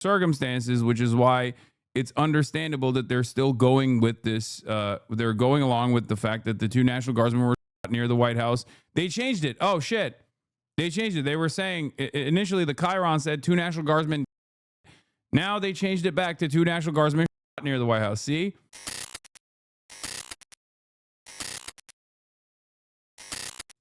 circumstances, which is why it's understandable that they're still going with this. They're going along with the fact that the 2 National Guardsmen were shot near the White House. They changed it. Oh, shit. They changed it. They were saying initially the Chiron said 2 National Guardsmen. Now they changed it back to 2 National Guardsmen shot near the White House. See?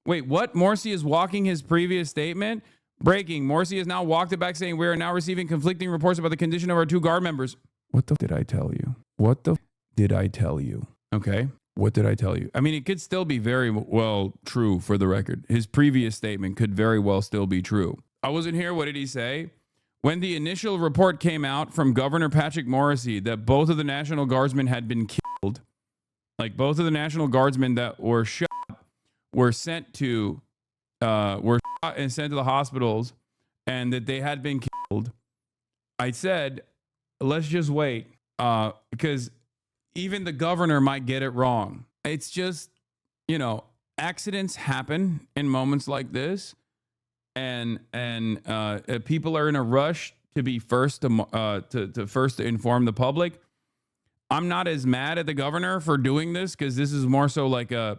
Wait, what? Morsi is walking his previous statement? Breaking. Morsi has now walked it back, saying we are now receiving conflicting reports about the condition of our 2 guard members. What the did I tell you? What the did I tell you? Okay. What did I tell you? I mean, it could still be very well true for the record. His previous statement could very well still be true. I wasn't here. What did he say? When the initial report came out from Governor Patrick Morrisey that both of the National Guardsmen had been killed, like both of the National Guardsmen that were shot were sent to were shot and sent to the hospitals, and that they had been killed, I said, let's just wait, because even the governor might get it wrong. It's just, accidents happen in moments like this, and people are in a rush to be first to first to inform the public. I'm not as mad at the governor for doing this, because this is more so like an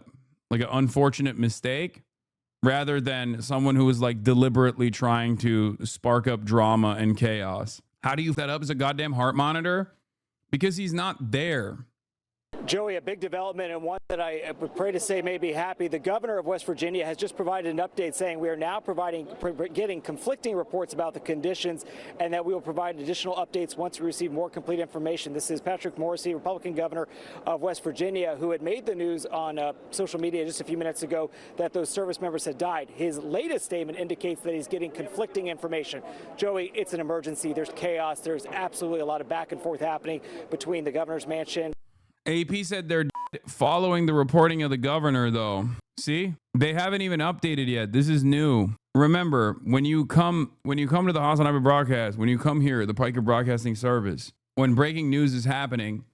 unfortunate mistake, rather than someone who is like deliberately trying to spark up drama and chaos. How do you set up as a goddamn heart monitor? Because he's not there. Joey, a big development, and one that I would pray to say may be happy. The governor of West Virginia has just provided an update saying we are now getting conflicting reports about the conditions, and that we will provide additional updates once we receive more complete information. This is Patrick Morrisey, Republican governor of West Virginia, who had made the news on social media just a few minutes ago that those service members had died. His latest statement indicates that he's getting conflicting information. Joey, it's an emergency. There's chaos. There's absolutely a lot of back and forth happening between the governor's mansion. AP said they're following the reporting of the governor, though. See? They haven't even updated yet. This is new. Remember, when you come to the HasanAbi broadcast, when you come here, the Piker Broadcasting Service, when breaking news is happening,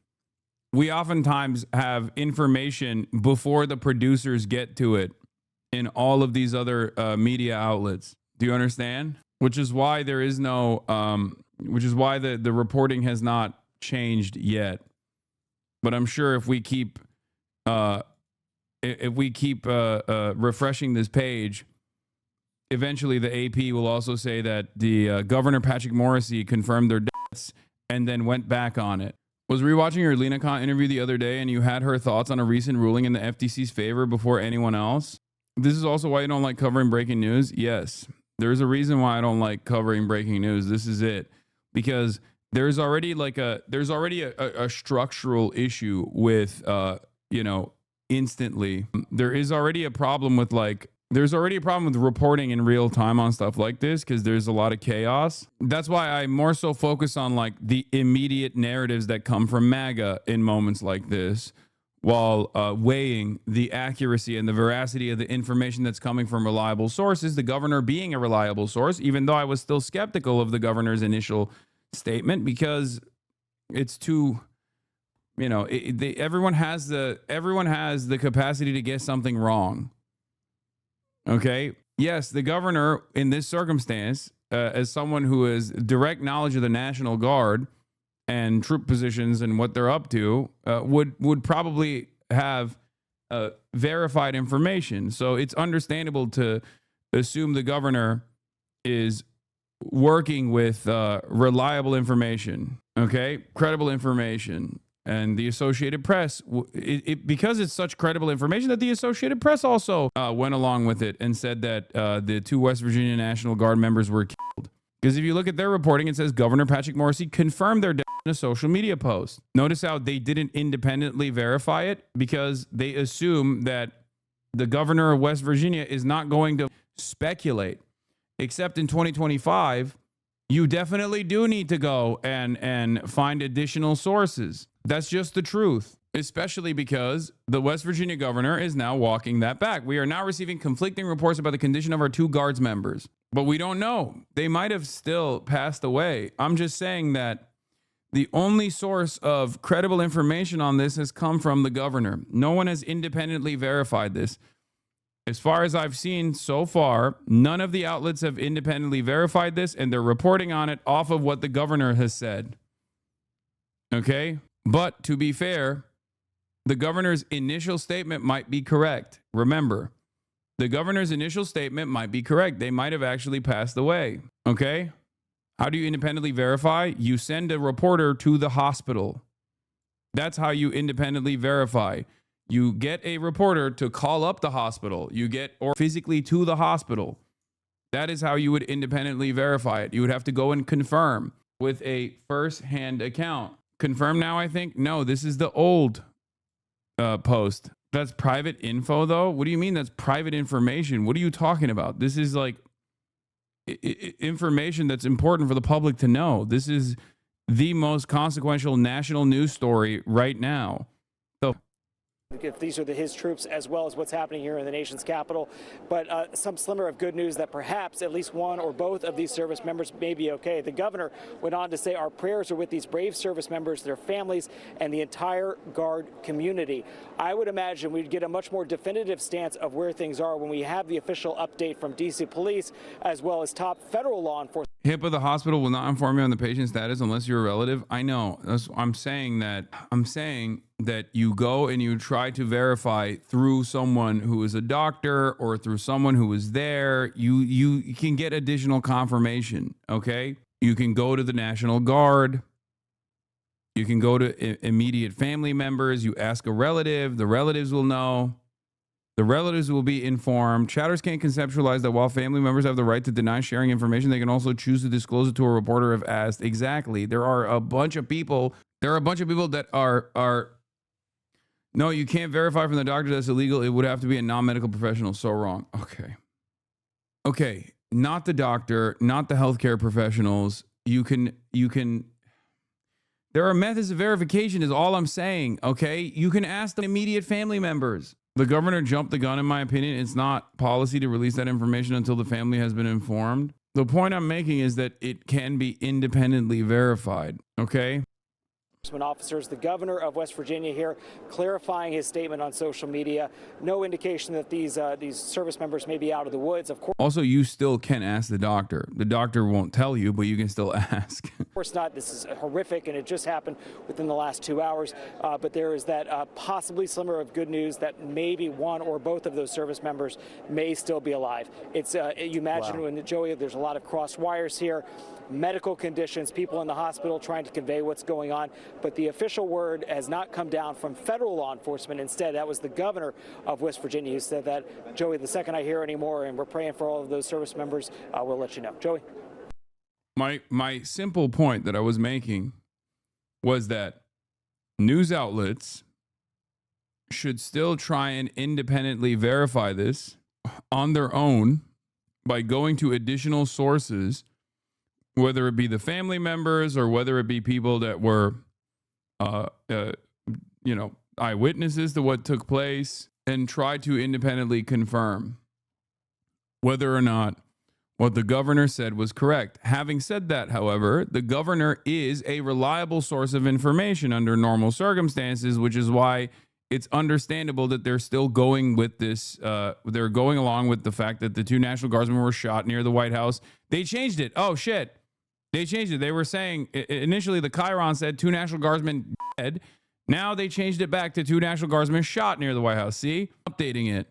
we oftentimes have information before the producers get to it in all of these other media outlets. Do you understand? Which is why there is no, which is why the reporting has not changed yet. But I'm sure if we keep refreshing this page, eventually the AP will also say that the Governor Patrick Morrisey confirmed their deaths and then went back on it. Was rewatching your Lena Khan interview the other day, and you had her thoughts on a recent ruling in the FTC's favor before anyone else. This is also why you don't like covering breaking news. Yes, there's a reason why I don't like covering breaking news. This is it, because there's already a structural issue with instantly. There is already a problem with reporting in real time on stuff like this, because there's a lot of chaos. That's why I more so focus on like the immediate narratives that come from MAGA in moments like this, while weighing the accuracy and the veracity of the information that's coming from reliable sources, the governor being a reliable source, even though I was still skeptical of the governor's initial statement, because it's too, everyone has the capacity to get something wrong. Okay. Yes, the governor in this circumstance, as someone who has direct knowledge of the National Guard and troop positions and what they're up to, would probably have verified information. So it's understandable to assume the governor is working with reliable information, okay, credible information. And the Associated Press, because it's such credible information, that the Associated Press also went along with it and said that the 2 West Virginia National Guard members were killed. Because if you look at their reporting, it says Governor Patrick Morrisey confirmed their death in a social media post. Notice how they didn't independently verify it, because they assume that the governor of West Virginia is not going to speculate. Except in 2025, you definitely do need to go and find additional sources. That's just the truth, especially because the West Virginia governor is now walking that back. We are now receiving conflicting reports about the condition of our 2 guards members, but we don't know. They might have still passed away. I'm just saying that the only source of credible information on this has come from the governor. No one has independently verified this. As far as I've seen so far, none of the outlets have independently verified this, and they're reporting on it off of what the governor has said. Okay? But to be fair, the governor's initial statement might be correct. Remember, the governor's initial statement might be correct. They might have actually passed away. Okay? How do you independently verify? You send a reporter to the hospital. That's how you independently verify. You get a reporter to call up the hospital. Or physically to the hospital. That is how you would independently verify it. You would have to go and confirm with a first-hand account. Confirm now, I think? No, this is the old post. That's private info, though? What do you mean that's private information? What are you talking about? This is like information that's important for the public to know. This is the most consequential national news story right now. So, if these are his troops, as well as what's happening here in the nation's capital. But some slimmer of good news that perhaps at least one or both of these service members may be okay. The governor went on to say our prayers are with these brave service members, their families, and the entire Guard community. I would imagine we'd get a much more definitive stance of where things are when we have the official update from D.C. police, as well as top federal law enforcement. HIPAA, the hospital will not inform you on the patient's status unless you're a relative. I know. I'm saying that you go and you try to verify through someone who is a doctor or through someone who was there. You can get additional confirmation. Okay. You can go to the National Guard. You can go to immediate family members. You ask a relative. The relatives will know. The relatives will be informed. Chatters can't conceptualize that while family members have the right to deny sharing information, they can also choose to disclose it to a reporter if asked. Exactly. There are a bunch of people. That are. No, you can't verify from the doctor. That's illegal. It would have to be a non-medical professional. So wrong. Okay. Not the doctor, not the healthcare professionals. You can. There are methods of verification is all I'm saying. Okay. You can ask the immediate family members. The governor jumped the gun, in my opinion. It's not policy to release that information until the family has been informed. The point I'm making is that it can be independently verified, okay? Officers, the governor of West Virginia here clarifying his statement on social media. No indication that these service members may be out of the woods. Of course. Also, you still can ask the doctor. The doctor won't tell you, but you can still ask. Of course not. This is horrific, and it just happened within the last 2 hours. But there is that possibly slimmer of good news that maybe one or both of those service members may still be alive. It's you imagine when Joey, there's a lot of crossed wires here. Medical conditions, people in the hospital trying to convey what's going on. But the official word has not come down from federal law enforcement. Instead, that was the governor of West Virginia who said that. Joey, the second I hear any more, and we're praying for all of those service members, we'll let you know. Joey? My simple point that I was making was that news outlets should still try and independently verify this on their own by going to additional sources, whether it be the family members or whether it be people that were, eyewitnesses to what took place, and try to independently confirm whether or not what the governor said was correct. Having said that, however, the governor is a reliable source of information under normal circumstances, which is why it's understandable that they're still going with this. They're going along with the fact that the 2 National Guardsmen were shot near the White House. They changed it. Oh, shit. They changed it. They were saying initially the Chiron said 2 National Guardsmen dead. Now they changed it back to 2 National Guardsmen shot near the White House. See? Updating it.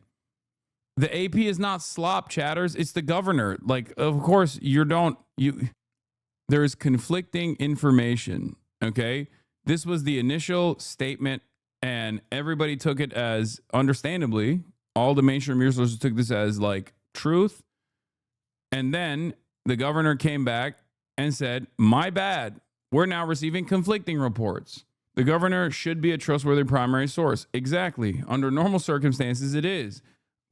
The AP is not slop, chatters. It's the governor. Like, of course, there is conflicting information. Okay. This was the initial statement, and everybody took it as, understandably, all the mainstream news sources took this as like truth. And then the governor came back and said, my bad. We're now receiving conflicting reports. The governor should be a trustworthy primary source. Exactly. Under normal circumstances, it is.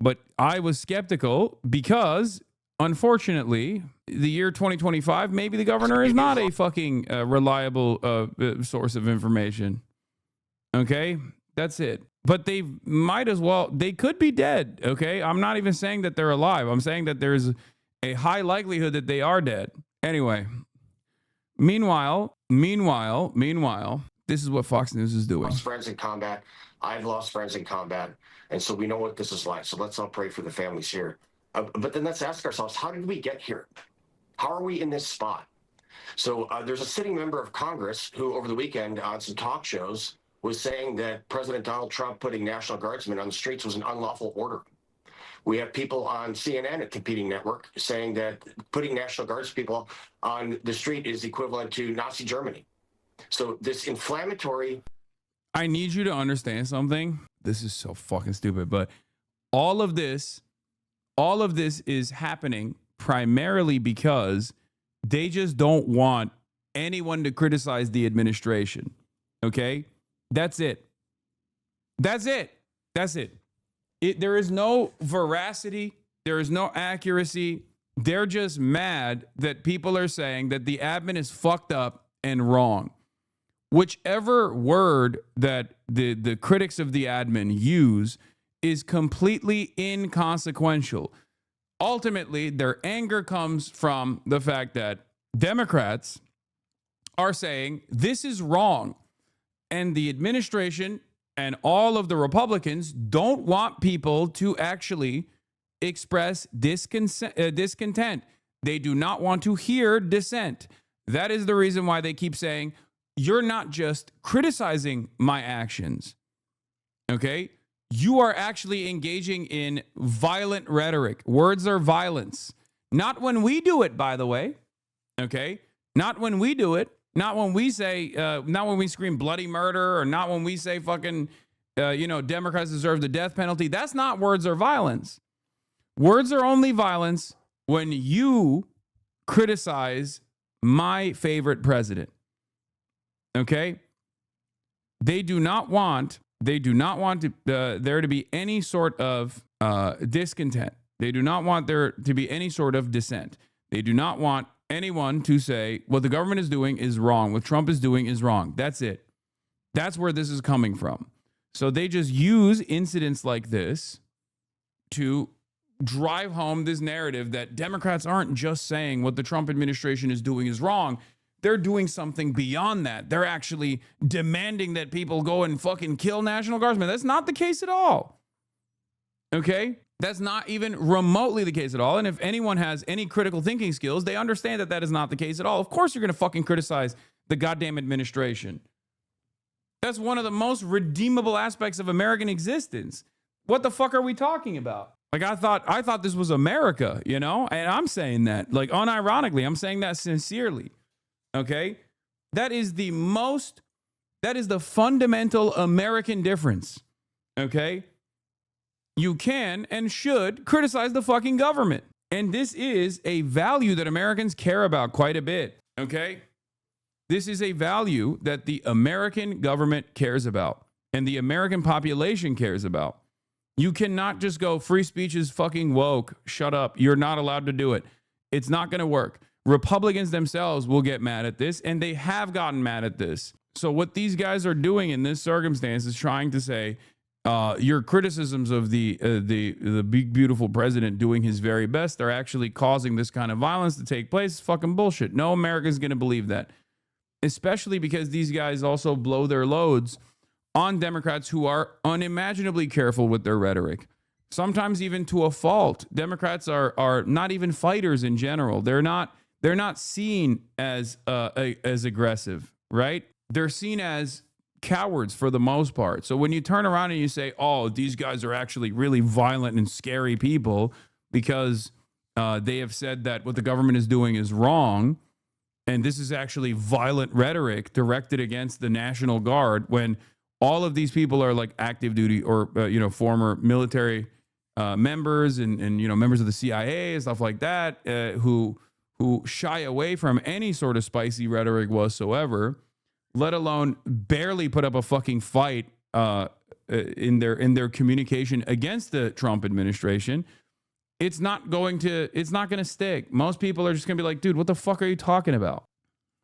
But I was skeptical because, unfortunately, the year 2025, maybe the governor is not a fucking reliable source of information. Okay? That's it. But they could be dead. Okay? I'm not even saying that they're alive. I'm saying that there's a high likelihood that they are dead. Anyway, meanwhile, This is what Fox News is doing. Lost friends in combat. I've lost friends in combat. And so we know what this is like. So let's all pray for the families here. But then let's ask ourselves, how did we get here? How are we in this spot? So there's a sitting member of Congress who over the weekend on some talk shows was saying that President Donald Trump putting National Guardsmen on the streets was an unlawful order. We have people on CNN, a competing network, saying that putting National Guards people on the street is equivalent to Nazi Germany. So this inflammatory... I need you to understand something. This is so fucking stupid, but all of this is happening primarily because they just don't want anyone to criticize the administration. Okay? That's it. That's it. That's it. There is no veracity. There is no accuracy. They're just mad that people are saying that the admin is fucked up and wrong. Whichever word that the critics of the admin use is completely inconsequential. Ultimately, their anger comes from the fact that Democrats are saying this is wrong. And the administration and all of the Republicans don't want people to actually express discontent. They do not want to hear dissent. That is the reason why they keep saying, you're not just criticizing my actions, okay? You are actually engaging in violent rhetoric. Words are violence. Not when we do it, by the way, okay? Not when we do it. Not when we say, not when we scream bloody murder, or not when we say fucking, Democrats deserve the death penalty. That's not words or violence. Words are only violence when you criticize my favorite president. Okay? They do not want there to be any sort of discontent. They do not want there to be any sort of dissent. They do not want anyone to say what the government is doing is wrong, what Trump is doing is wrong. That's it. That's where this is coming from. So they just use incidents like this to drive home this narrative that Democrats aren't just saying what the Trump administration is doing is wrong. They're doing something beyond that. They're actually demanding that people go and fucking kill National Guardsmen. That's not the case at all. Okay? That's not even remotely the case at all. And if anyone has any critical thinking skills, they understand that that is not the case at all. Of course, you're going to fucking criticize the goddamn administration. That's one of the most redeemable aspects of American existence. What the fuck are we talking about? Like, I thought this was America, you know? And I'm saying that, like, unironically, I'm saying that sincerely. Okay? That is the fundamental American difference. Okay? You can and should criticize the fucking government. And this is a value that Americans care about quite a bit. Okay? This is a value that the American government cares about and the American population cares about. You cannot just go, free speech is fucking woke. Shut up. You're not allowed to do it. It's not going to work. Republicans themselves will get mad at this, and they have gotten mad at this. So what these guys are doing in this circumstance is trying to say, your criticisms of the big, beautiful president doing his very best are actually causing this kind of violence to take place. It's fucking bullshit. No American's going to believe that, especially because these guys also blow their loads on Democrats who are unimaginably careful with their rhetoric, sometimes even to a fault. Democrats are not even fighters in general. They're not seen as aggressive, right? They're seen as cowards for the most part. So when you turn around and you say, oh, these guys are actually really violent and scary people because they have said that what the government is doing is wrong, and this is actually violent rhetoric directed against the National Guard, when all of these people are like active duty or former military members and members of the CIA and stuff like that, who shy away from any sort of spicy rhetoric whatsoever, let alone barely put up a fucking fight in their communication against the Trump administration. It's not going to stick. Most people are just going to be like, dude, what the fuck are you talking about?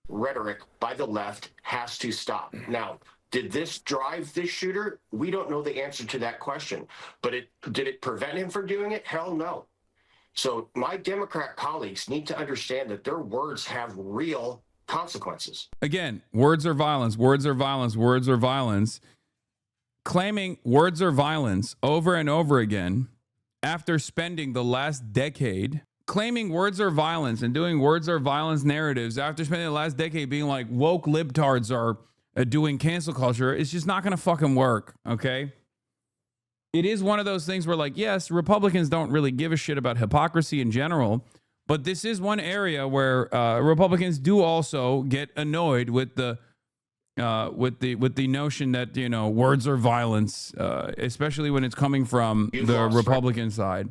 Rhetoric by the left has to stop. Now, did this drive this shooter? We don't know the answer to that question. But did it prevent him from doing it? Hell no. So my Democrat colleagues need to understand that their words have real consequences. Again, words are violence, words are violence, words are violence. Claiming words are violence over and over again after spending the last decade claiming words are violence and doing words are violence narratives after spending the last decade being like woke libtards are doing cancel culture, it's just not going to fucking work, okay? It is one of those things where, like, yes, Republicans don't really give a shit about hypocrisy in general, but this is one area where Republicans do also get annoyed with the notion that, you know, words are violence, especially when it's coming from the Republican side.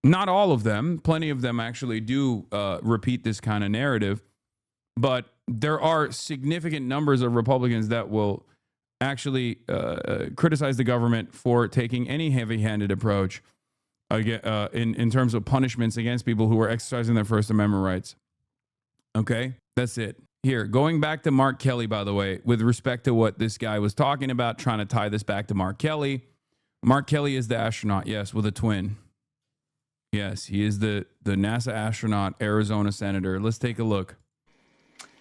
Not all of them. Plenty of them actually do repeat this kind of narrative, but there are significant numbers of Republicans that will actually criticize the government for taking any heavy-handed approach in terms of punishments against people who are exercising their First Amendment rights. Okay, that's it. Here, going back to Mark Kelly, by the way, with respect to what this guy was talking about, trying to tie this back to Mark Kelly. Mark Kelly is the astronaut, yes, with a twin. Yes, he is the NASA astronaut, Arizona senator. Let's take a look.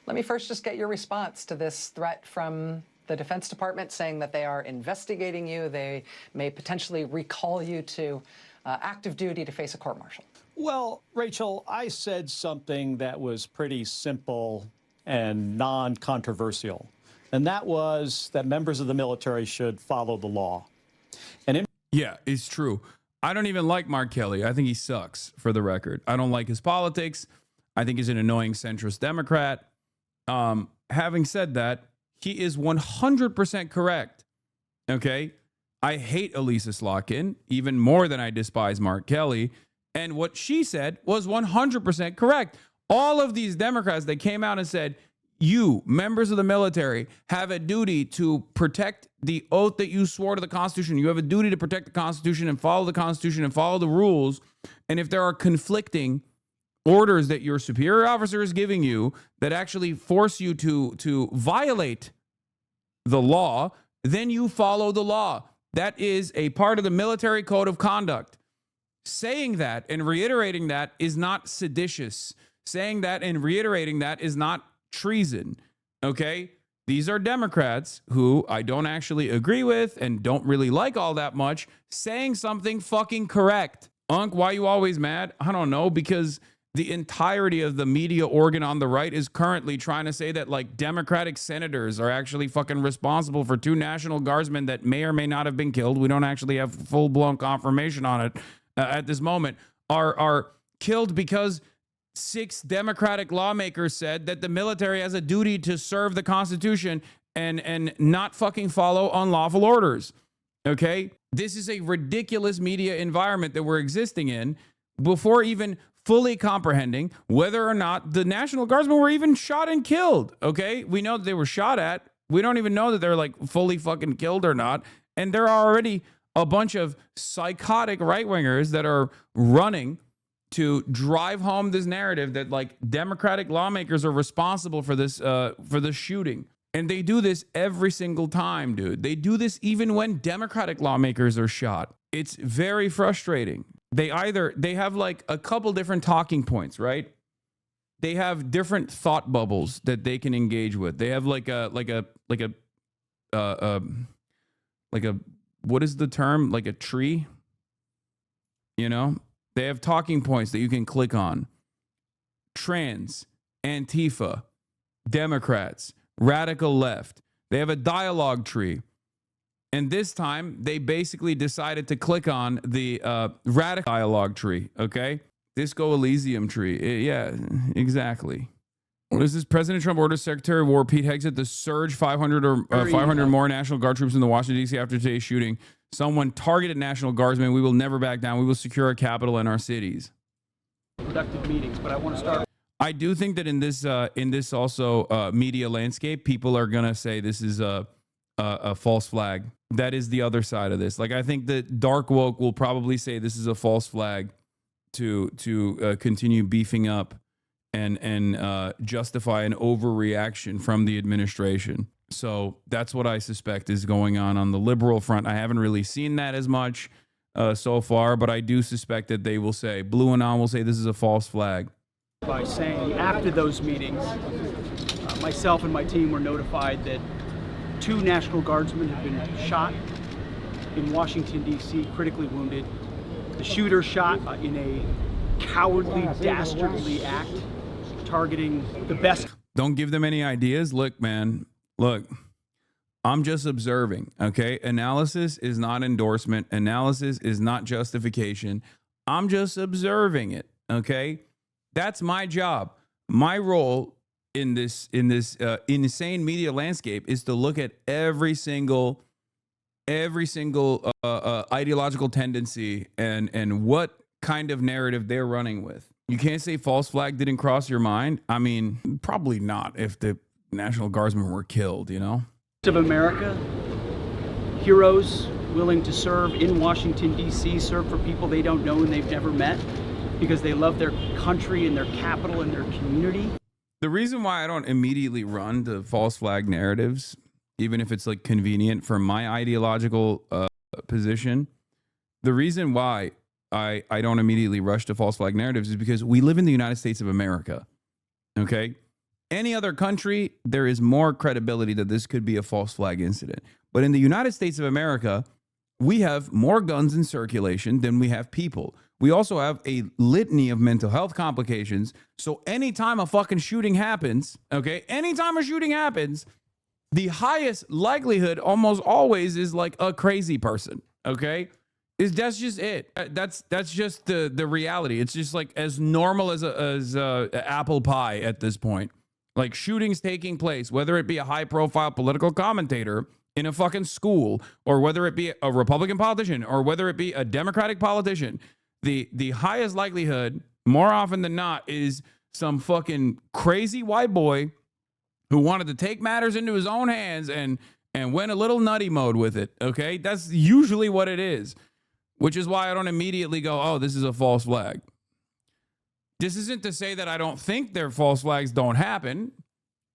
Let me first just get your response to this threat from the Defense Department saying that they are investigating you. They may potentially recall you to active duty to face a court-martial. Well, Rachel, I said something that was pretty simple and non-controversial, and that was that members of the military should follow the law. Yeah, it's true. I don't even like Mark Kelly. I think he sucks, for the record. I don't like his politics. I think he's an annoying centrist Democrat. Having said that, he is 100% correct. Okay? I hate Elisa Slotkin even more than I despise Mark Kelly. And what she said was 100% correct. All of these Democrats that came out and said, you, members of the military, have a duty to protect the oath that you swore to the Constitution. You have a duty to protect the Constitution and follow the Constitution and follow the rules. And if there are conflicting orders that your superior officer is giving you that actually force you to violate the law, then you follow the law. That is a part of the military code of conduct. Saying that and reiterating that is not seditious. Saying that and reiterating that is not treason. Okay? These are Democrats who I don't actually agree with and don't really like all that much, saying something fucking correct. Unc, why you always mad? I don't know, because the entirety of the media organ on the right is currently trying to say that, like, Democratic senators are actually fucking responsible for 2 National Guardsmen that may or may not have been killed. We don't actually have full-blown confirmation on it at this moment. Are killed because 6 Democratic lawmakers said that the military has a duty to serve the Constitution and not fucking follow unlawful orders. Okay? This is a ridiculous media environment that we're existing in before even fully comprehending whether or not the National Guardsmen were even shot and killed. Okay? We know that they were shot at. We don't even know that they're like fully fucking killed or not. And there are already a bunch of psychotic right-wingers that are running to drive home this narrative that, like, Democratic lawmakers are responsible for this shooting. And they do this every single time, dude. They do this even when Democratic lawmakers are shot. It's very frustrating. They have like a couple different talking points, right? They have different thought bubbles that they can engage with. They have like a what is the term? Like a tree, you know? They have talking points that you can click on. Trans, Antifa, Democrats, radical left. They have a dialogue tree. And this time, they basically decided to click on the radical dialogue tree, okay? Disco Elysium tree. Yeah, exactly. What is this? President Trump orders Secretary of War Pete Hegseth to surge 500 more National Guard troops in the Washington, D.C. after today's shooting. Someone targeted National Guardsmen. We will never back down. We will secure our capital and our cities. Productive meetings, but I want to start. I do think that in this also media landscape, people are gonna say this is a false flag. That is the other side of this. Like, I think that dark woke will probably say this is a false flag to continue beefing up and justify an overreaction from the administration. So that's what I suspect is going on the liberal front. I haven't really seen that as much so far, but I do suspect that they will say, Blue Anon will say this is a false flag. By saying after those meetings myself and my team were notified that 2 National Guardsmen have been shot in Washington, D.C., critically wounded. The shooter shot in a cowardly, dastardly act targeting the best. Don't give them any ideas. Look, man, look, I'm just observing, okay? Analysis is not endorsement. Analysis is not justification. I'm just observing it, okay? That's my job. My role in this insane media landscape is to look at every single ideological tendency and what kind of narrative they're running with. You can't say false flag didn't cross your mind. I mean, probably not if the National Guardsmen were killed, you know? Of America, heroes willing to serve in Washington, D.C., serve for people they don't know and they've never met because they love their country and their capital and their community. The reason why I don't immediately run to false flag narratives, even if it's like convenient for my ideological position, the reason why I don't immediately rush to false flag narratives is because we live in the United States of America, okay? Any other country, there is more credibility that this could be a false flag incident. But in the United States of America, we have more guns in circulation than we have people. We also have a litany of mental health complications. So anytime a fucking shooting happens, okay, anytime a shooting happens, the highest likelihood almost always is like a crazy person, okay? That's just it. That's just the reality. It's just like as normal as apple pie at this point. Like shootings taking place, whether it be a high profile political commentator in a fucking school, or whether it be a Republican politician, or whether it be a Democratic politician, the highest likelihood, more often than not, is some fucking crazy white boy who wanted to take matters into his own hands and went a little nutty mode with it. Okay, that's usually what it is, which is why I don't immediately go, oh, this is a false flag. This isn't to say that I don't think their false flags don't happen.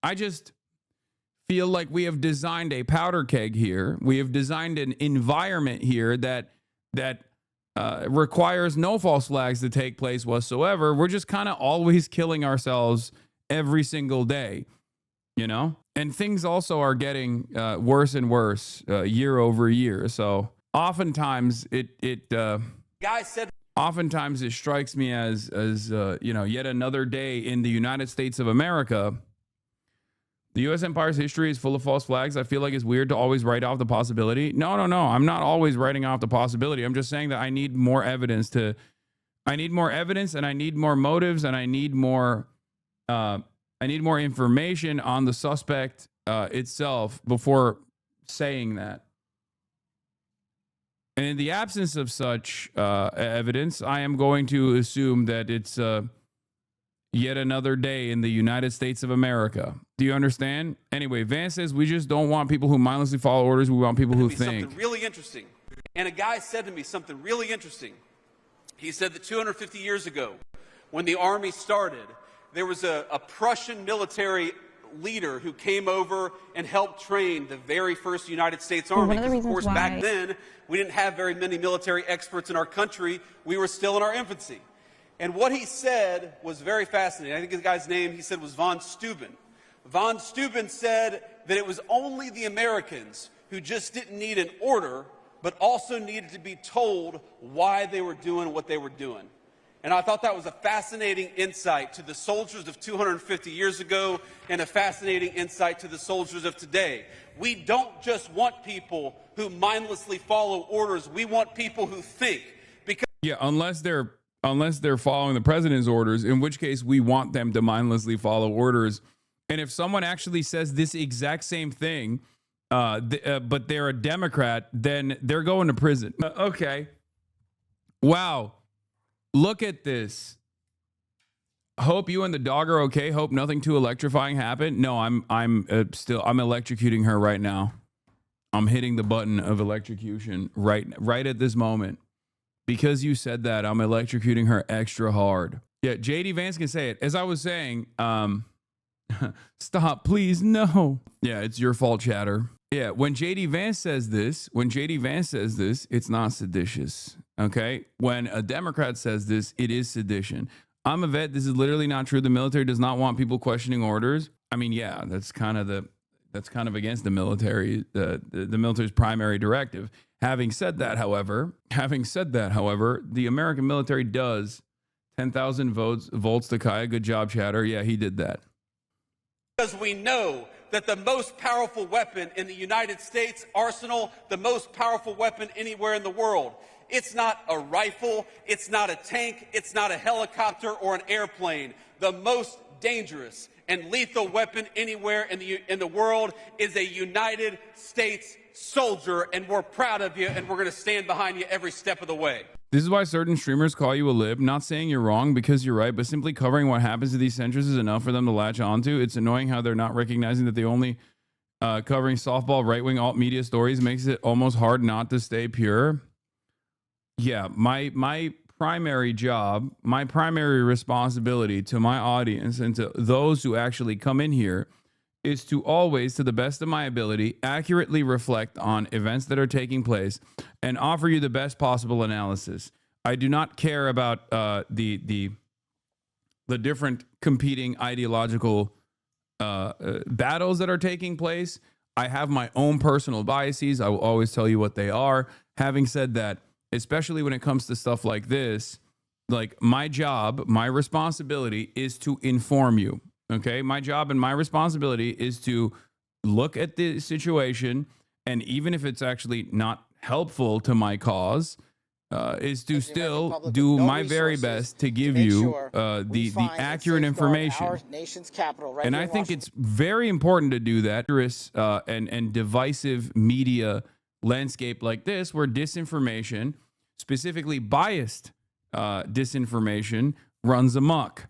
I just feel like we have designed a powder keg here. We have designed an environment here that requires no false flags to take place whatsoever. We're just kind of always killing ourselves every single day, you know? And things also are getting worse and worse year over year. So oftentimes oftentimes it strikes me as you know, yet another day in the United States of America. The U.S. empire's history is full of false flags. I feel like it's weird to always write off the possibility. No. I'm not always writing off the possibility. I'm just saying that I need more evidence and I need more motives, and I need more information on the suspect itself before saying that. And in the absence of such evidence, I am going to assume that it's yet another day in the United States of America. Do you understand? Anyway, Vance says we just don't want people who mindlessly follow orders. We want people who think. Something really interesting. And a guy said to me something really interesting. He said that 250 years ago, when the army started, there was a Prussian military leader who came over and helped train the very first United States Army. Because, of course, back then, we didn't have very many military experts in our country. We were still in our infancy. And what he said was very fascinating. I think the guy's name, he said, was von Steuben. Von Steuben said that it was only the Americans who just didn't need an order, but also needed to be told why they were doing what they were doing. And I thought that was a fascinating insight to the soldiers of 250 years ago, and a fascinating insight to the soldiers of today. We don't just want people who mindlessly follow orders. We want people who think. Because unless they're following the president's orders, in which case we want them to mindlessly follow orders. And if someone actually says this exact same thing, but they're a Democrat, then they're going to prison. Okay. Wow. Look at this. Hope you and the dog are okay. Hope nothing too electrifying happened. No, I'm electrocuting her right now. I'm hitting the button of electrocution right at this moment. Because you said that, I'm electrocuting her extra hard. Yeah, JD Vance can say it. As I was saying, stop, please, no. Yeah, it's your fault, chatter. Yeah, when JD Vance says this, it's not seditious. Okay? When a Democrat says this, it is sedition. I'm a vet. This is literally not true. The military does not want people questioning orders. I mean, yeah, that's kind of against the military, the military's primary directive. Having said that, however, the American military does 10,000 volts to Kaya. Good job, Chatter. Yeah, he did that. Because we know that the most powerful weapon in the United States arsenal, the most powerful weapon anywhere in the world, it's not a rifle, it's not a tank, it's not a helicopter or an airplane. The most dangerous and lethal weapon anywhere in the world is a United States soldier, and we're proud of you, and we're going to stand behind you every step of the way. This is why certain streamers call you a lib, not saying you're wrong because you're right, but simply covering what happens to these centers is enough for them to latch onto. It's annoying how they're not recognizing that they only covering softball right-wing alt media stories makes it almost hard not to stay pure. Yeah, my primary job, my primary responsibility to my audience and to those who actually come in here is to always, to the best of my ability, accurately reflect on events that are taking place and offer you the best possible analysis. I do not care about the different competing ideological battles that are taking place. I have my own personal biases. I will always tell you what they are. Having said that, especially when it comes to stuff like this, like my job, my responsibility is to inform you. Okay, my job and my responsibility is to look at the situation, and even if it's actually not helpful to my cause, is to still do my very best to give you the accurate information. Our nation's capital, right, and I think it's very important to do that. And divisive media landscape like this, where disinformation, specifically biased disinformation, runs amok.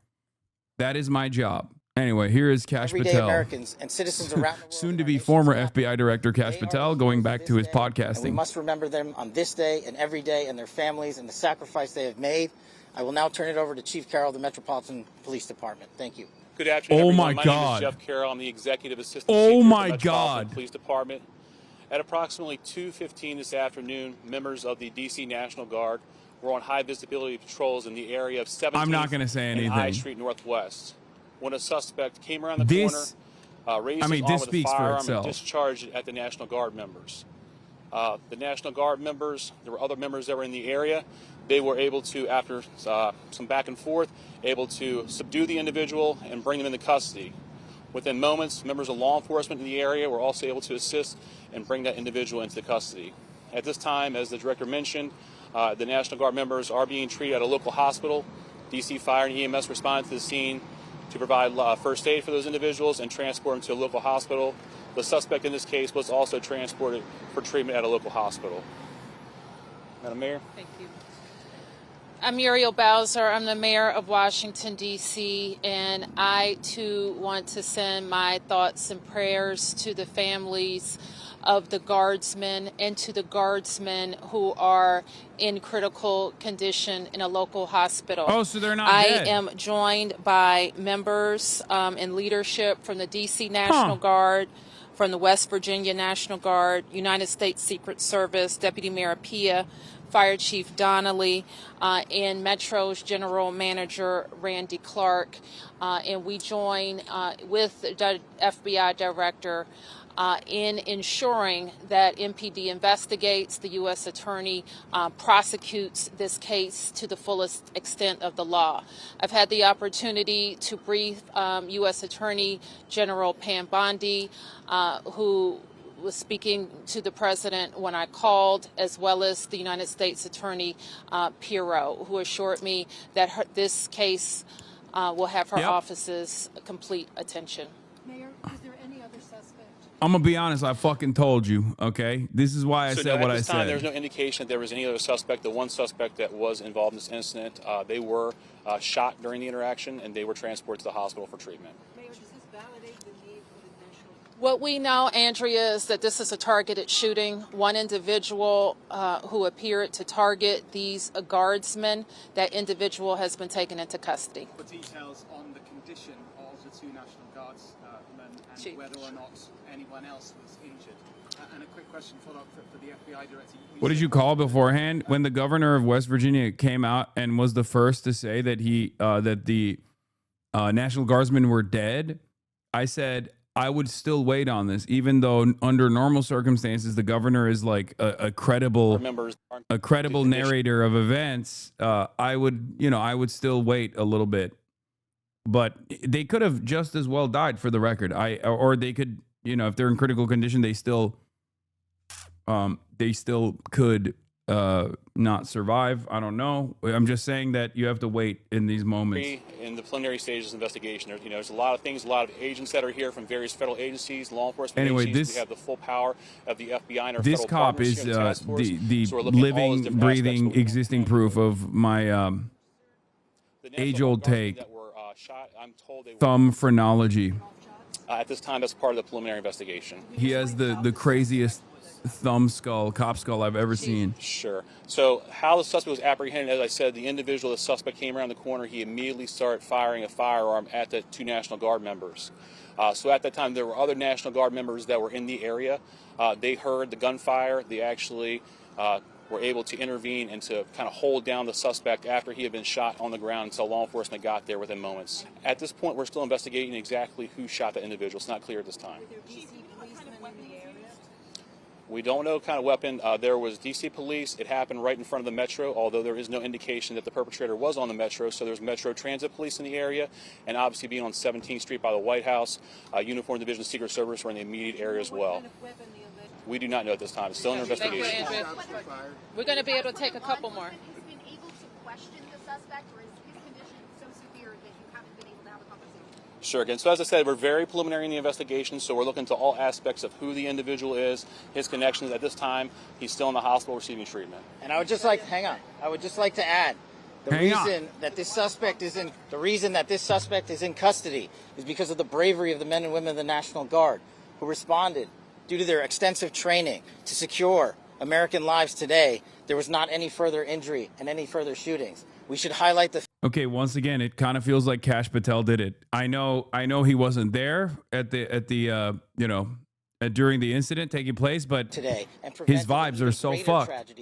That is my job. Anyway, here is Kash Everyday Patel, Americans and citizens around the world soon to be former FBI Director Kash Patel, going back to his and we podcasting. must remember them on this day and every day, and their families and the sacrifice they have made. I will now turn it over to Chief Carroll of the Metropolitan Police Department. Thank you. Good afternoon, Oh everyone. my name God. is Jeff Carroll. I'm the Executive Assistant Oh Chief of my the Metropolitan God. Police Department. At approximately 2:15 this afternoon, members of the D.C. National Guard were on high visibility patrols in the area of 17th I'm not gonna say and I anything. Street Northwest when a suspect came around the This- corner, raised I mean, his arm this with a speaks for firearm itself. and discharged it at the National Guard members. The National Guard members, there were other members that were in the area. They were able to, after some back and forth, able to subdue the individual and bring them into custody. Within moments, members of law enforcement in the area were also able to assist and bring that individual into custody. At this time, as the director mentioned, the National Guard members are being treated at a local hospital. DC Fire and EMS responded to the scene to provide first aid for those individuals and transport them to a local hospital. The suspect in this case was also transported for treatment at a local hospital. Madam Mayor? Thank you. I'm Muriel Bowser. I'm the mayor of Washington, D.C., and I, too, want to send my thoughts and prayers to the families of the guardsmen and to the guardsmen who are in critical condition in a local hospital. Oh, so they're not I dead. am joined by members and leadership from the D.C. National Guard, from the West Virginia National Guard, United States Secret Service, Deputy Mayor Pia, Fire Chief Donnelly, and Metro's General Manager Randy Clark. And we join with the FBI Director in ensuring that MPD investigates, the U.S. Attorney prosecutes this case to the fullest extent of the law. I've had the opportunity to brief U.S. Attorney General Pam Bondi, who was speaking to the president when I called, as well as the United States Attorney Pirro, who assured me that this case will have her office's complete attention. Mayor, is there any other suspect? I'm gonna be honest. I fucking told you. Okay, this is why I said what I At this time, said. there's no indication that there was any other suspect. The one suspect that was involved in this incident, they were shot during the interaction, and they were transported to the hospital for treatment. Mayor, does this validate the need for the national... What we know, Andrea, is that this is a targeted shooting. One individual who appeared to target these guardsmen, that individual has been taken into custody. For details on the condition of the two National Guardsmen and Chief. whether or not anyone else was injured. And a quick question follow-up for the FBI Director. What did you call beforehand when the governor of West Virginia came out and was the first to say that the National Guardsmen were dead? I said I would still wait on this, even though under normal circumstances the governor is like a credible narrator of events. I would still wait a little bit, but they could have just as well died, for the record. Or they could, if they're in critical condition, they still could not survive. I don't know. I'm just saying that you have to wait in these moments. In the preliminary stages of investigation, there's a lot of things, a lot of agents that are here from various federal agencies, law enforcement agencies. We have the full power of the FBI and our this federal cop partners is here in the task force. the So we're looking at all those living, different breathing, aspects. existing proof of my age-old take. Thumb phrenology. At this time, that's part of the preliminary investigation. He has the craziest cop skull I've ever seen. Sure. So how the suspect was apprehended, as I said, the suspect came around the corner. He immediately started firing a firearm at the 2 National Guard members. So at that time, there were other National Guard members that were in the area. They heard the gunfire. They actually were able to intervene and to kind of hold down the suspect after he had been shot on the ground until law enforcement got there within moments. At this point, we're still investigating exactly who shot the individual. It's not clear at this time. We don't know what kind of weapon. There was DC police. It happened right in front of the Metro, although there is no indication that the perpetrator was on the Metro. So there's Metro Transit Police in the area, and obviously being on 17th Street by the White House, Uniform Division of Secret Service were in the immediate area as well. We do not know at this time. It's still under investigation. We're going to be able to take a couple more. Have you been able to question the suspect, or is his condition so severe that you haven't been able to have a conversation? Sure. Again, so as I said, we're very preliminary in the investigation, so we're looking to all aspects of who the individual is, his connections. At this time, he's still in the hospital receiving treatment. And I would just like, I would just like to add, the reason that this suspect is in custody is because of the bravery of the men and women of the National Guard who responded due to their extensive training to secure American lives today. There was not any further injury and any further shootings. We should highlight the. Okay, once again, it kind of feels like Kash Patel did it. I know he wasn't there during the incident taking place, but today his vibes are so fucked.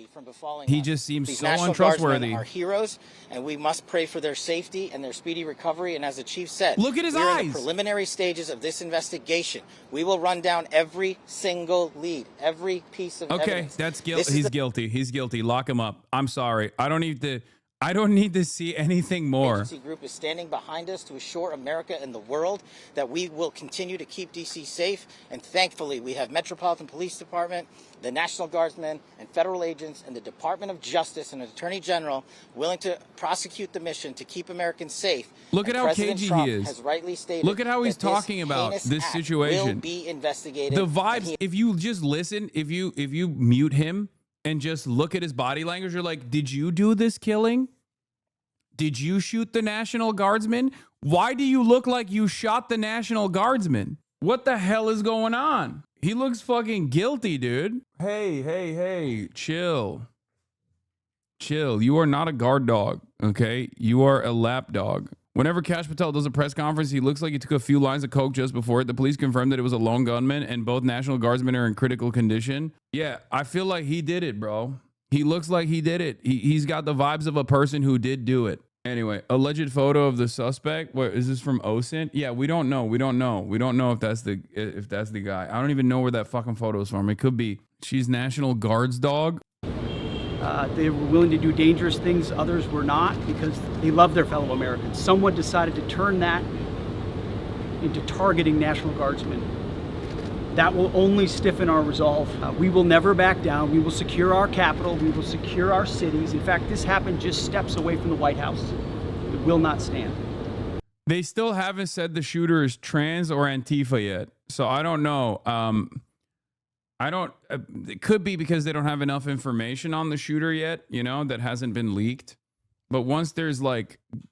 He just seems so untrustworthy. Are heroes, and we must pray for their safety and their speedy recovery. And as the chief said, look at his eyes. eyes. In the preliminary stages of this investigation, we will run down every single lead, every piece of evidence. Okay, that's guilty. He's guilty. He's guilty. Lock him up. I'm sorry. I don't need to see anything more. The agency group is standing behind us to assure America and the world that we will continue to keep D.C. safe. And thankfully, we have Metropolitan Police Department, the National Guardsmen, and federal agents, and the Department of Justice and the Attorney General willing to prosecute the mission to keep Americans safe. Look at how President cagey Trump he is. Has rightly stated Look at how he's talking about this situation. Will be investigated. The vibes. If you just listen, if you mute him and just look at his body language, you're like, did you do this killing? Did you shoot the National Guardsman? Why do you look like you shot the National Guardsman? What the hell is going on? He looks fucking guilty, dude. Hey, chill. Chill. You are not a guard dog, okay? You are a lap dog. Whenever Kash Patel does a press conference, he looks like he took a few lines of coke just before it. The police confirmed that it was a lone gunman and both National Guardsmen are in critical condition. Yeah, I feel like he did it, bro. He looks like he did it. He's got the vibes of a person who did do it. Anyway, alleged photo of the suspect. What is this from OSINT? Yeah, we don't know. We don't know if that's the guy. I don't even know where that fucking photo is from. It could be. She's National Guard's dog. They were willing to do dangerous things. Others were not because they love their fellow Americans. Someone decided to turn that into targeting National Guardsmen. That will only stiffen our resolve. We will never back down. We will secure our capital. We will secure our cities. In fact, this happened just steps away from the White House. It will not stand. They still haven't said the shooter is trans or Antifa yet. So I don't know. It could be because they don't have enough information on the shooter yet, that hasn't been leaked. But once there's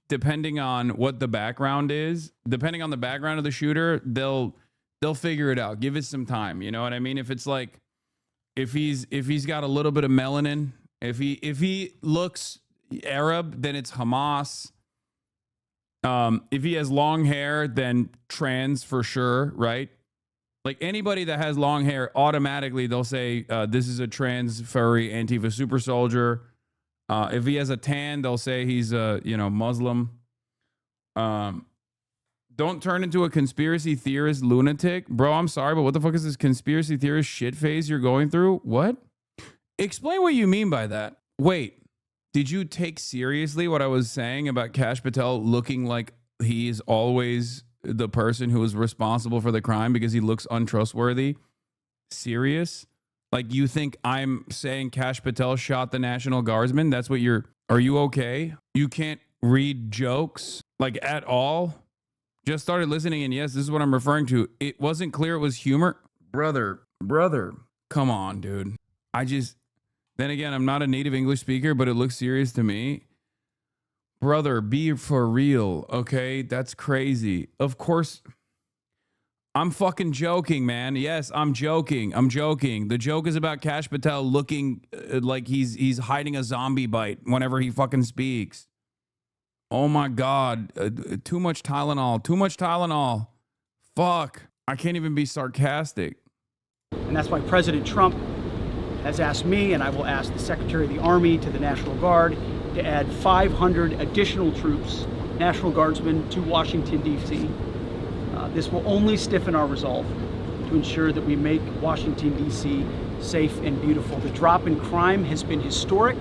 depending on what the background is, depending on the background of the shooter, they'll figure it out. Give it some time. You know what I mean? If it's if he's got a little bit of melanin, if he looks Arab, then it's Hamas. If he has long hair, then trans for sure, right? Anybody that has long hair, automatically they'll say this is a trans furry Antifa super soldier. If he has a tan, they'll say he's a Muslim. Don't turn into a conspiracy theorist lunatic. Bro, I'm sorry, but what the fuck is this conspiracy theorist shit phase you're going through? What? Explain what you mean by that. Wait, did you take seriously what I was saying about Kash Patel looking like he is always the person who is responsible for the crime because he looks untrustworthy? Serious? Like, you think I'm saying Kash Patel shot the National Guardsman? That's what you're... Are you okay? You can't read jokes, like, at all? Just started listening, and yes, this is what I'm referring to. It wasn't clear it was humor. Brother, come on, dude. Then again, I'm not a native English speaker, but it looks serious to me. Brother, be for real, okay? That's crazy. Of course... I'm fucking joking, man. Yes, I'm joking. The joke is about Kash Patel looking like he's hiding a zombie bite whenever he fucking speaks. Oh my God. Too much Tylenol. Fuck. I can't even be sarcastic. And that's why President Trump has asked me, and I will ask the Secretary of the Army to the National Guard, to add 500 additional troops, National Guardsmen, to Washington, D.C. This will only stiffen our resolve to ensure that we make Washington, D.C. safe and beautiful. The drop in crime has been historic.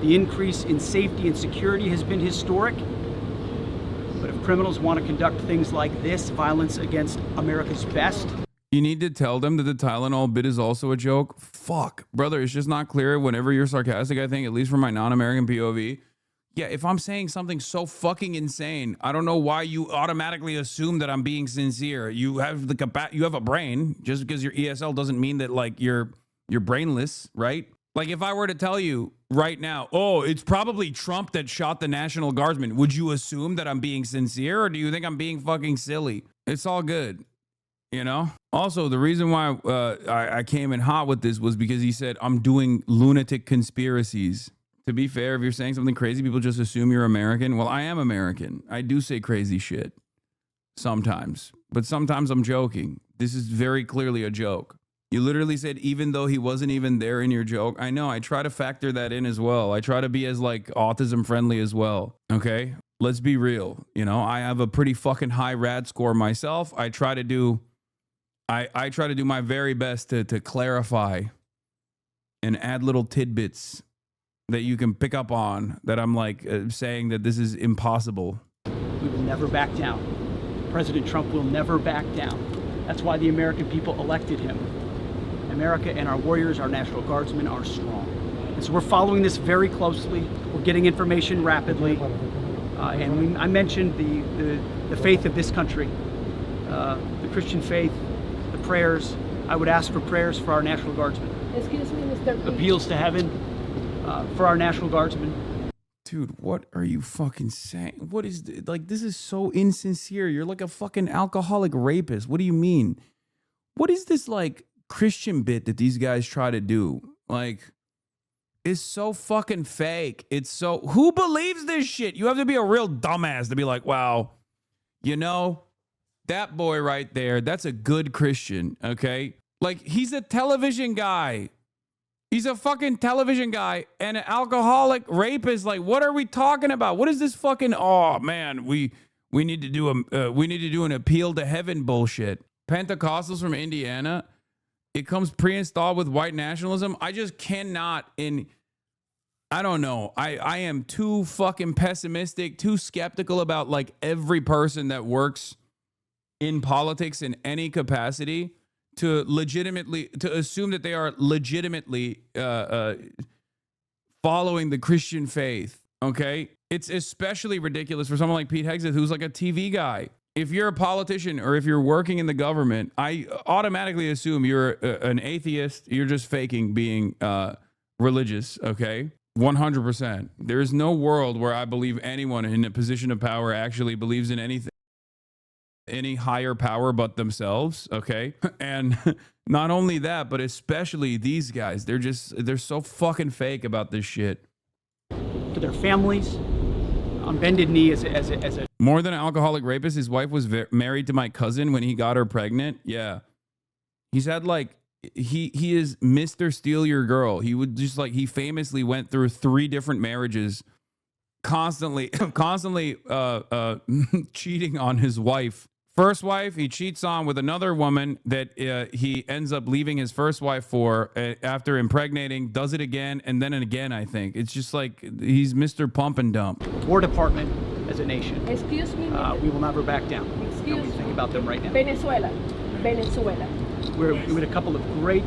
The increase in safety and security has been historic. But if criminals want to conduct things like this, violence against America's best... You need to tell them that the Tylenol bit is also a joke. Fuck. Brother, it's just not clear whenever you're sarcastic, I think, at least from my non-American POV. Yeah, if I'm saying something so fucking insane, I don't know why you automatically assume that I'm being sincere. You have a brain. Just because you're ESL doesn't mean that, like, you're brainless, right? Like, if I were to tell you right now, oh, it's probably Trump that shot the National Guardsman, would you assume that I'm being sincere, or do you think I'm being fucking silly? It's all good, you know? Also, the reason why I came in hot with this was because he said I'm doing lunatic conspiracies. To be fair, if you're saying something crazy, people just assume you're American. Well, I am American. I do say crazy shit sometimes, but sometimes I'm joking. This is very clearly a joke. You literally said, even though he wasn't even there in your joke. I know. I try to factor that in as well. I try to be as, like, autism friendly as well. Okay. Let's be real. You know, I have a pretty fucking high rad score myself. I try to do my very best to clarify and add little tidbits that you can pick up on that I'm like saying that this is impossible. We will never back down. President Trump will never back down. That's why the American people elected him. America and our warriors, our National Guardsmen, are strong. And so we're following this very closely. We're getting information rapidly. I mentioned the faith of this country, the Christian faith, the prayers. I would ask for prayers for our National Guardsmen. Excuse me, Mr. Appeals to heaven. For our National Guardsmen. Dude, what are you fucking saying? What is like, this is so insincere. You're like a fucking alcoholic rapist. What do you mean? What is this, like, Christian bit that these guys try to do? Like, it's so fucking fake. It's so... Who believes this shit? You have to be a real dumbass to be like, wow, you know, that boy right there, that's a good Christian, okay? Like, he's a television guy. He's a fucking television guy and an alcoholic rapist. Like, what are we talking about? What is this fucking? Oh man, we need to do an appeal to heaven bullshit. Pentecostals from Indiana. It comes pre-installed with white nationalism. I just cannot. I don't know. I am too fucking pessimistic, too skeptical about, like, every person that works in politics in any capacity to assume that they are legitimately following the Christian faith, okay? It's especially ridiculous for someone like Pete Hegseth, who's like a TV guy. If you're a politician or if you're working in the government, I automatically assume you're an atheist. You're just faking being religious, okay? 100%. There is no world where I believe anyone in a position of power actually believes in anything. Any higher power but themselves, okay? And not only that, but especially these guys, they're so fucking fake about this shit. To their families, on bended knee as a more than an alcoholic rapist. His wife was married to my cousin when he got her pregnant. Yeah, he's had, like, he is Mr. Steal Your Girl. He would just, like, he famously went through 3 different marriages constantly cheating on his wife. First wife, he cheats on with another woman that he ends up leaving his first wife for after impregnating, does it again, and then again, I think. It's just like he's Mr. Pump and Dump. War Department as a nation. Excuse me. We will never back down. And we think about them right now. Venezuela. We had a couple of great,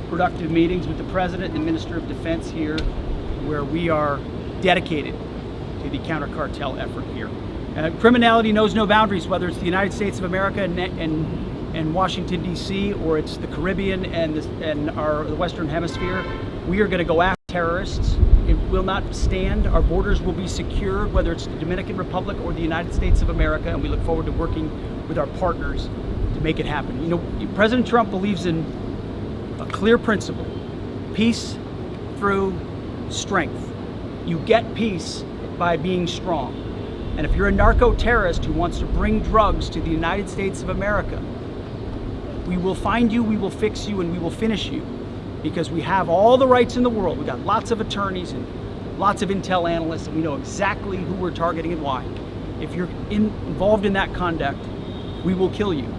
productive meetings with the President and Minister of Defense here, where we are dedicated to the counter-cartel effort here. Criminality knows no boundaries, whether it's the United States of America and Washington, D.C., or it's the Caribbean and the Western Hemisphere. We are going to go after terrorists. It will not stand. Our borders will be secure, whether it's the Dominican Republic or the United States of America, and we look forward to working with our partners to make it happen. You know, President Trump believes in a clear principle: peace through strength. You get peace by being strong. And if you're a narco-terrorist who wants to bring drugs to the United States of America, we will find you, we will fix you, and we will finish you, because we have all the rights in the world. We've got lots of attorneys and lots of intel analysts, and we know exactly who we're targeting and why. If you're involved in that conduct, we will kill you.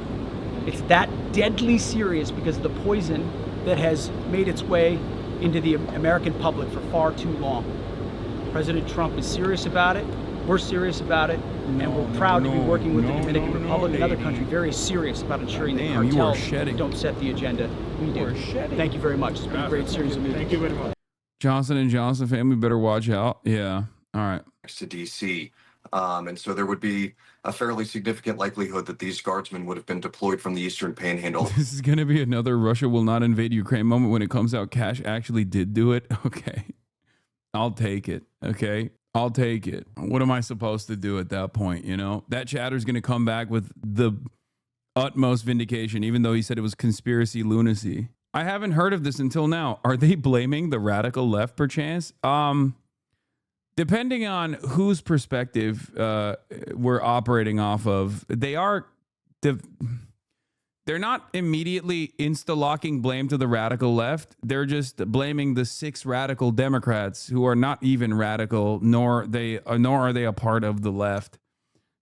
It's that deadly serious because of the poison that has made its way into the American public for far too long. President Trump is serious about it. We're serious about it, and we're proud to be working with the Dominican Republic and other countries very serious about ensuring that cartels don't set the agenda. We do. Thank you very much. It's been a great series of meetings. Thank you very much. Johnson & Johnson family better watch out. Yeah. All right. To D.C. And so there would be a fairly significant likelihood that these guardsmen would have been deployed from the Eastern Panhandle. This is going to be another Russia will not invade Ukraine moment when it comes out Cash actually did do it. Okay. I'll take it. Okay. I'll take it. What am I supposed to do at that point? You know, that chatter's going to come back with the utmost vindication, even though he said it was conspiracy lunacy. I haven't heard of this until now. Are they blaming the radical left perchance? Depending on whose perspective we're operating off of, they're not immediately insta-locking blame to the radical left. They're just blaming the 6 radical Democrats who are not even radical, nor are they a part of the left.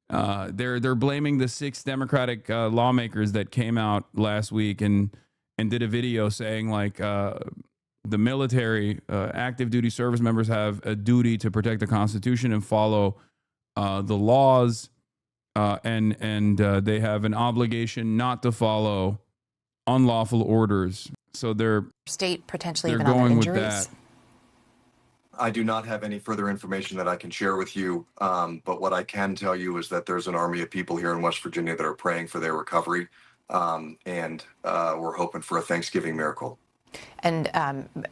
They're blaming the 6 Democratic lawmakers that came out last week and did a video saying like the military, active duty service members have a duty to protect the Constitution and follow the laws. And they have an obligation not to follow unlawful orders. So they're potentially they're even going other with injuries. that. I do not have any further information that I can share with you, but what I can tell you is that there's an army of people here in West Virginia that are praying for their recovery, and we're hoping for a Thanksgiving miracle. And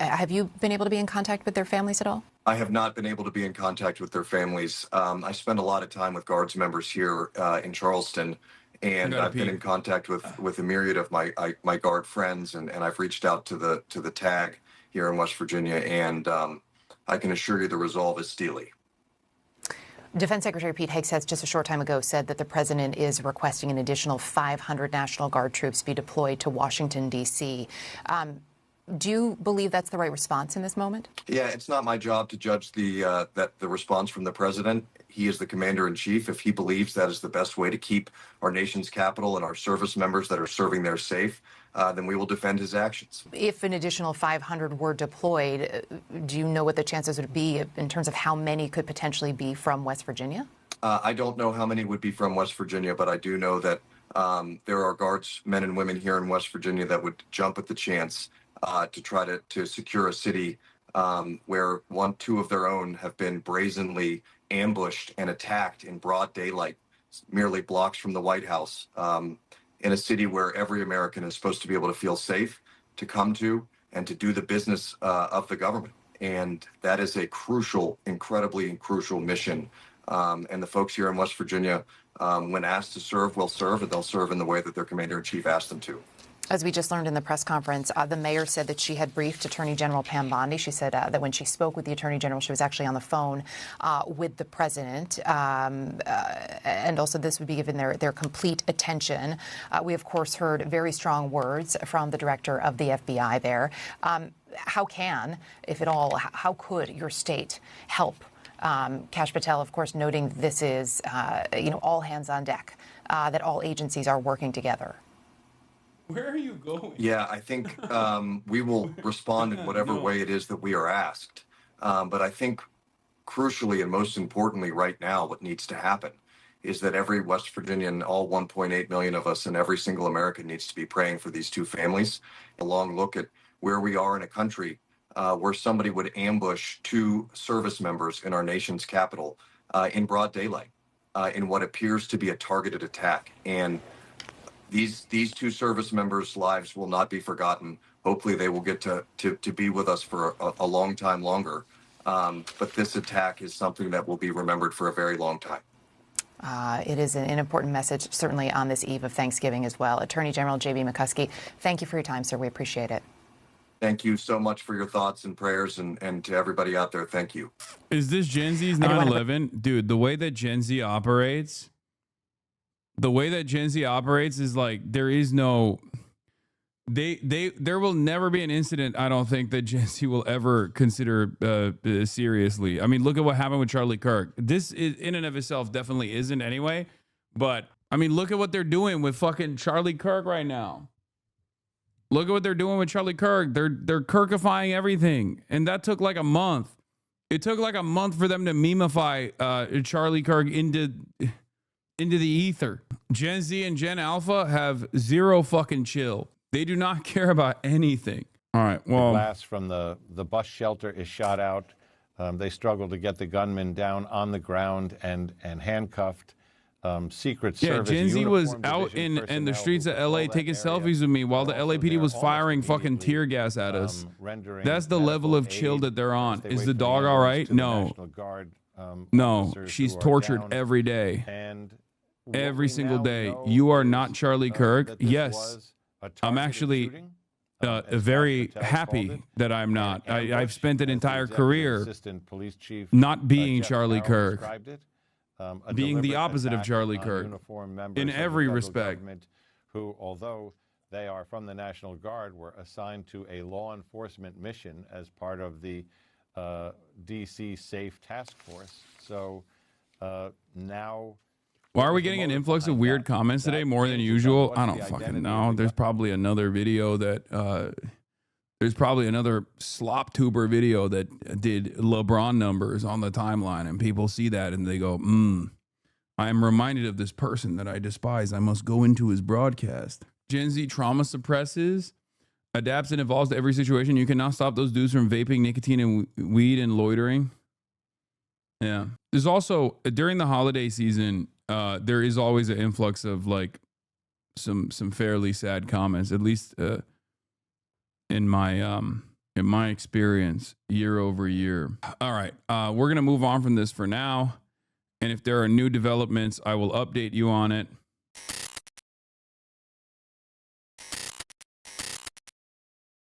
have you been able to be in contact with their families at all? I have not been able to be in contact with their families. I spend a lot of time with Guards members here in Charleston, and I've been in contact with a myriad of my Guard friends, and I've reached out to the TAG here in West Virginia, and I can assure you the resolve is steely. Defense Secretary Pete Hegseth just a short time ago said that the president is requesting an additional 500 National Guard troops be deployed to Washington, D.C. Do you believe that's the right response in this moment? Yeah, it's not my job to judge the response from the president. He is the commander in chief. If he believes that is the best way to keep our nation's capital and our service members that are serving there safe, then we will defend his actions. If an additional 500 were deployed, do you know what the chances would be in terms of how many could potentially be from West Virginia? I don't know how many would be from West Virginia, but I do know that there are Guards, men and women here in West Virginia that would jump at the chance to try to secure a city where 2 of their own have been brazenly ambushed and attacked in broad daylight, merely blocks from the White House, in a city where every American is supposed to be able to feel safe, to come to, and to do the business of the government. And that is a crucial, incredibly crucial mission. And the folks here in West Virginia, when asked to serve, will serve, and they'll serve in the way that their commander-in-chief asked them to. As we just learned in the press conference, the mayor said that she had briefed Attorney General Pam Bondi. She said that when she spoke with the Attorney General, she was actually on the phone with the president. And also this would be given their complete attention. We, of course, heard very strong words from the director of the FBI there. How can, if at all, how could your state help Kash Patel, of course, noting this is, all hands on deck, that all agencies are working together. Where are you going? Yeah, I think we will respond in whatever way it is that we are asked. But I think crucially and most importantly right now, what needs to happen is that every West Virginian, all 1.8 million of us, and every single American needs to be praying for these two families. A long look at where we are in a country where somebody would ambush two service members in our nation's capital in broad daylight in what appears to be a targeted attack. And these two service members' lives will not be forgotten. Hopefully they will get to be with us for a long time longer. But this attack is something that will be remembered for a very long time. It is an important message, certainly on this eve of Thanksgiving as well. Attorney General J.B. McCuskey, thank you for your time, sir. We appreciate it. Thank you so much for your thoughts and prayers, and to everybody out there, thank you. Is this Gen Z's 9/11? Dude, the way that Gen Z operates, is like there is no... There will never be an incident, I don't think, that Gen Z will ever consider seriously. I mean, look at what happened with Charlie Kirk. This is, in and of itself, definitely isn't anyway. But, I mean, look at what they're doing with fucking Charlie Kirk right now. Look at what they're doing with Charlie Kirk. They're Kirkifying everything. And that took like a month. It took like a month for them to memify Charlie Kirk into the ether. Gen Z and Gen Alpha have zero fucking chill. They do not care about anything. All right, well... The glass from the bus shelter is shot out. They struggle to get the gunman down on the ground and handcuffed. Secret Service... Yeah, Gen Z was out in the streets of LA taking selfies with me while the LAPD was firing fucking tear gas at us. That's the level of chill that they're on. Is the dog all right? No. No, she's tortured every day. Every single day. You are not Charlie Kirk. Yes. I'm actually very happy that I'm not. I've spent an entire career not being Charlie Kirk, being the opposite of Charlie Kirk in every respect. Who, although they are from the National Guard, were assigned to a law enforcement mission as part of the D.C. Safe Task Force. So now... Why are we getting an influx of weird comments today more than usual? I don't fucking know. There's probably another video that, there's probably another slop tuber video that did LeBron numbers on the timeline, and people see that and they go, I am reminded of this person that I despise. I must go into his broadcast. Gen Z trauma suppresses, adapts and evolves to every situation. You cannot stop those dudes from vaping nicotine and weed and loitering. Yeah. There's also, during the holiday season, there is always an influx of like some fairly sad comments, at least in my experience year over year. All right, we're gonna move on from this for now, and if there are new developments, I will update you on it.